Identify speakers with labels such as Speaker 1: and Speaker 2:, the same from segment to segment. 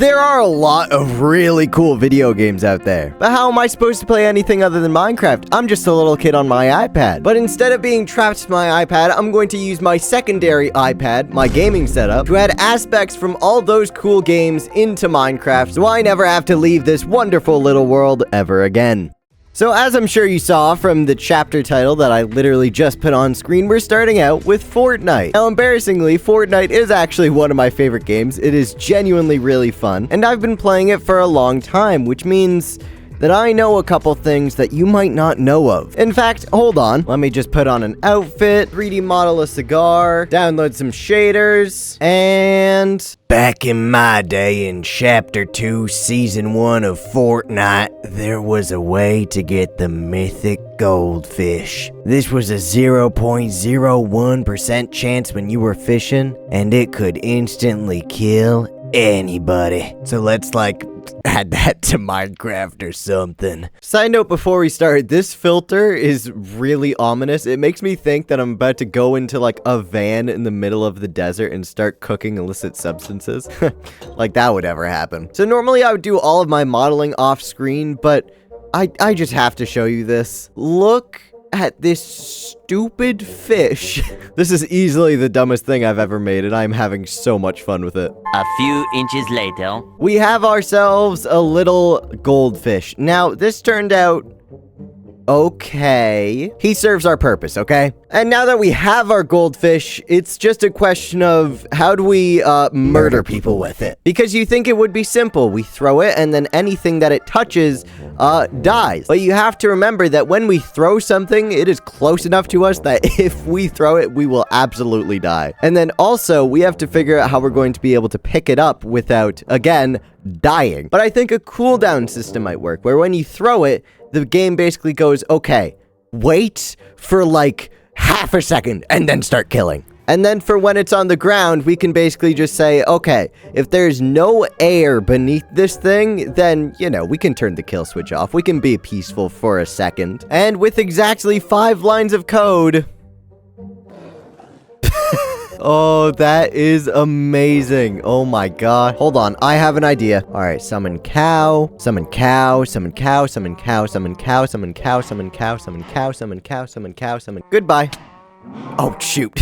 Speaker 1: There are a lot of really cool video games out there, but how am I supposed to play anything other than Minecraft? I'm just a little kid on my iPad. But instead of being trapped to my iPad, I'm going to use my secondary iPad, my gaming setup, to add aspects from all those cool games into Minecraft, so I never have to leave this wonderful little world ever again. So as I'm sure you saw from the chapter title that I literally just put on screen, we're starting out with Fortnite. Now, embarrassingly, Fortnite is actually one of my favorite games. It is genuinely really fun, and I've been playing it for a long time, which means that I know a couple things that you might not know of. In fact, hold on. Let me just put on an outfit, 3D model a cigar, download some shaders, and... Back in my day in Chapter 2, Season 1 of Fortnite, there was a way to get the Mythic Goldfish. This was a 0.01% chance when you were fishing, and it could instantly kill anybody. So let's, add that to Minecraft or something. Side note before we start, this filter is really ominous. It makes me think that I'm about to go into a van in the middle of the desert and start cooking illicit substances. Like that would ever happen. So normally I would do all of my modeling off screen, but I just have to show you this. Look at this stupid fish. This is easily the dumbest thing I've ever made, and I'm having so much fun with it.
Speaker 2: A few inches later,
Speaker 1: we have ourselves a little goldfish. Now, this turned out okay. He serves our purpose, okay? And now that we have our goldfish, it's just a question of how do we murder people with it? Because you think it would be simple. We throw it, and then anything that it touches dies. But you have to remember that when we throw something, it is close enough to us that if we throw it, we will absolutely die. And then also, we have to figure out how we're going to be able to pick it up without, again, dying. But I think a cooldown system might work, where when you throw it, the game basically goes, okay, wait for half a second and then start killing. And then for when it's on the ground, we can basically just say, okay, if there's no air beneath this thing, then, we can turn the kill switch off. We can be peaceful for a second. And with exactly 5 lines of code... Oh, that is amazing. Oh my god. Hold on, I have an idea. All right, summon cow, summon cow, summon cow, summon cow, summon cow, summon cow, summon cow, summon cow, summon cow, summon cow, summon... Goodbye. Oh, shoot.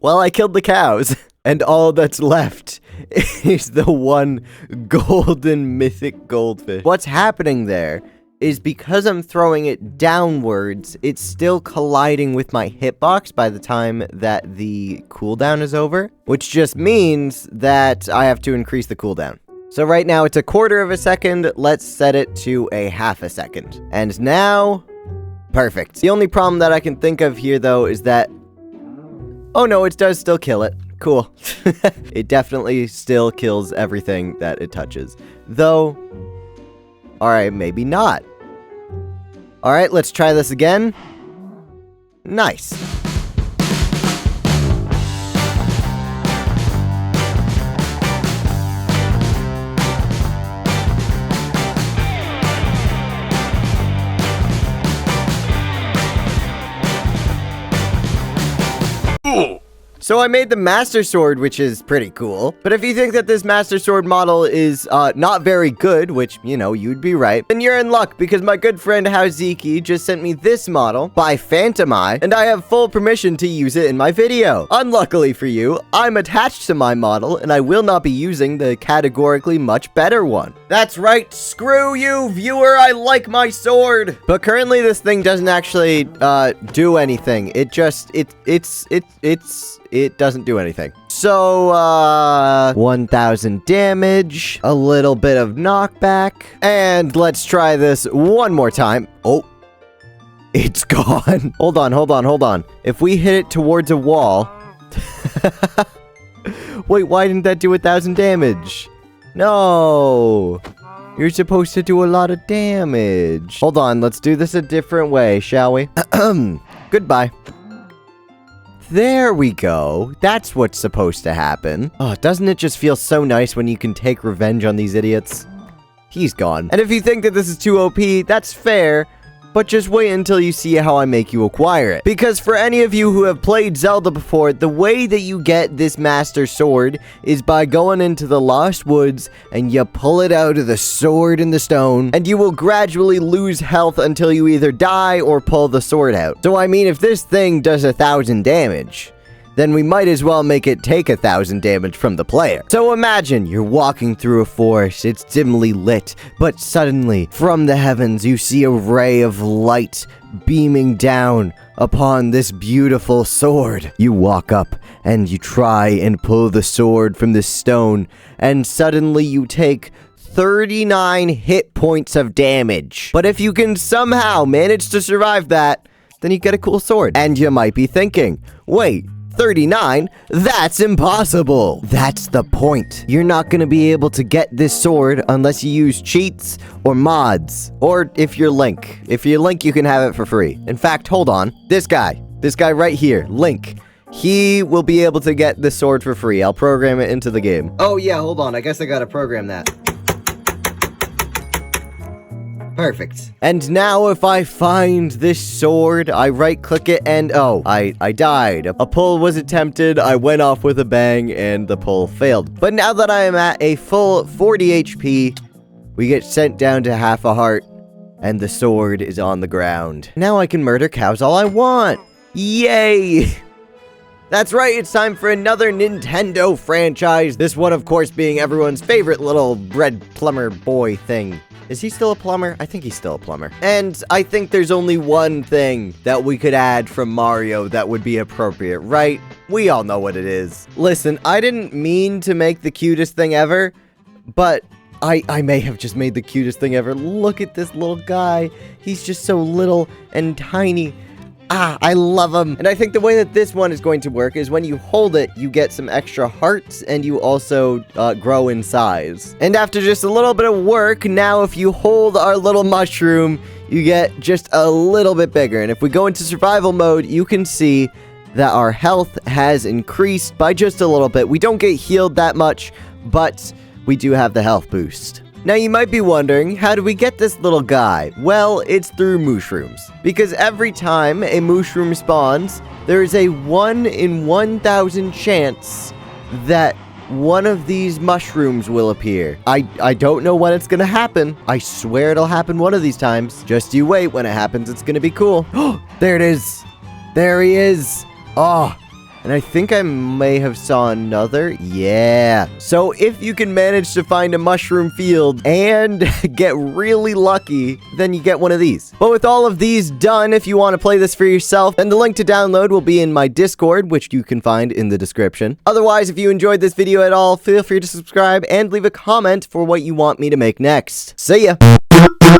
Speaker 1: Well, I killed the cows, and all that's left is the one golden mythic goldfish. What's happening there is because I'm throwing it downwards, it's still colliding with my hitbox by the time that the cooldown is over, which just means that I have to increase the cooldown. So right now it's 1/4 of a second, let's set it to a 1/2 second. And now, perfect. The only problem that I can think of here though is that, oh no, it does still kill it. Cool. It definitely still kills everything that it touches. Though, alright, maybe not. Alright, let's try this again. Nice. So I made the Master Sword, which is pretty cool. But if you think that this Master Sword model is not very good, which, you'd be right, then you're in luck because my good friend Howziki just sent me this model by Phantom Eye, and I have full permission to use it in my video. Unluckily for you, I'm attached to my model, and I will not be using the categorically much better one. That's right, screw you, viewer, I like my sword! But currently this thing doesn't actually do anything. It just, it doesn't do anything. So, 1,000 damage, a little bit of knockback, and let's try this one more time. Oh, it's gone. Hold on. If we hit it towards a wall... Wait, why didn't that do 1,000 damage? No! You're supposed to do a lot of damage. Hold on, let's do this a different way, shall we? Goodbye. There we go. That's what's supposed to happen. Oh, doesn't it just feel so nice when you can take revenge on these idiots? He's gone. And if you think that this is too OP, that's fair, but just wait until you see how I make you acquire it. Because for any of you who have played Zelda before, the way that you get this Master Sword is by going into the Lost Woods and you pull it out of the sword in the stone, and you will gradually lose health until you either die or pull the sword out. So I mean, if this thing does 1,000 damage, then we might as well make it take 1,000 damage from the player. So imagine you're walking through a forest, it's dimly lit, but suddenly, from the heavens, you see a ray of light beaming down upon this beautiful sword. You walk up and you try and pull the sword from the stone, and suddenly you take 39 hit points of damage. But if you can somehow manage to survive that, then you get a cool sword. And you might be thinking, wait, 39? That's impossible. That's the point. You're not going to be able to get this sword unless you use cheats or mods. Or if you're Link. If you're Link, you can have it for free. In fact, hold on. This guy right here, Link. He will be able to get this sword for free. I'll program it into the game. Oh yeah, hold on. I guess I gotta program that. Perfect. And now if I find this sword, I right-click it and oh, I died. A pull was attempted, I went off with a bang, and the pull failed. But now that I am at a full 40 HP, we get sent down to half a heart, and the sword is on the ground. Now I can murder cows all I want. Yay! That's right, it's time for another Nintendo franchise. This one, of course, being everyone's favorite little red plumber boy thing. Is he still a plumber? I think he's still a plumber. And I think there's only one thing that we could add from Mario that would be appropriate, right? We all know what it is. Listen, I didn't mean to make the cutest thing ever, but I may have just made the cutest thing ever. Look at this little guy. He's just so little and tiny. Ah, I love him. And I think the way that this one is going to work is when you hold it, you get some extra hearts, and you also grow in size. And after just a little bit of work, now if you hold our little mushroom, you get just a little bit bigger. And if we go into survival mode, you can see that our health has increased by just a little bit. We don't get healed that much, but we do have the health boost. Now you might be wondering, how do we get this little guy? Well, it's through mushrooms. Because every time a mushroom spawns, there is a 1 in 1,000 chance that one of these mushrooms will appear. I don't know when it's gonna happen. I swear it'll happen one of these times. Just you wait, when it happens, it's gonna be cool. Oh, there it is. There he is. Oh. And I think I may have saw another. Yeah. So if you can manage to find a mushroom field and get really lucky, then you get one of these. But with all of these done, if you want to play this for yourself, then the link to download will be in my Discord, which you can find in the description. Otherwise, if you enjoyed this video at all, feel free to subscribe and leave a comment for what you want me to make next. See ya!